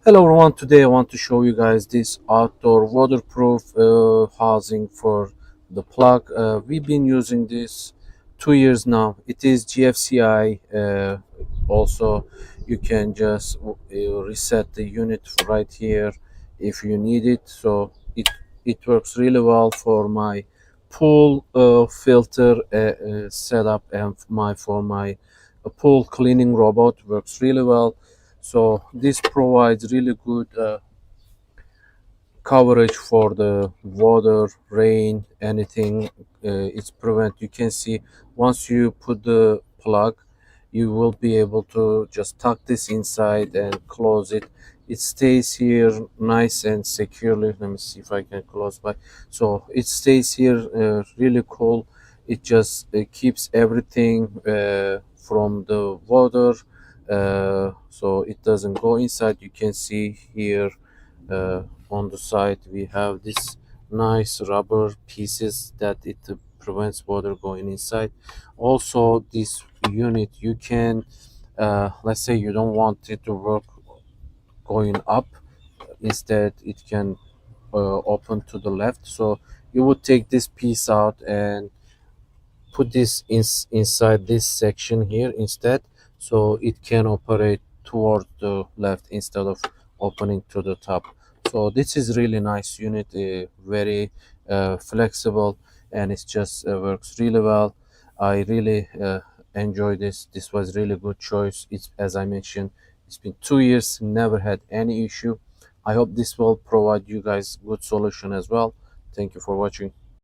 Hello everyone, today I want to show you guys this outdoor waterproof housing for the plug. We've been using this 2 years now. It is GFCI. Also, you can just reset the unit right here if you need it. So it works really well for my pool filter setup, and for my pool cleaning robot works really well. So this provides really good coverage for the water, rain, anything. It's prevent. You can see once you put the plug, you will be able to just tuck this inside and close it. It stays here nice and securely. Let me see if I can close by. So it stays here really cool. It just keeps everything from the water, so it doesn't go inside. You can see here uh, on the side we have this nice rubber pieces that it prevents water going inside. Also, this unit, you can let's say you don't want it to work going up, instead it can open to the left. So you would take this piece out and put this inside this section here instead, so it can operate toward the left instead of opening to the top. So this is really nice unit, very flexible, and it just works really well. I really enjoy this was really good choice. It's, as I mentioned, it's been 2 years, never had any issue. I hope this will provide you guys good solution as well. Thank you for watching.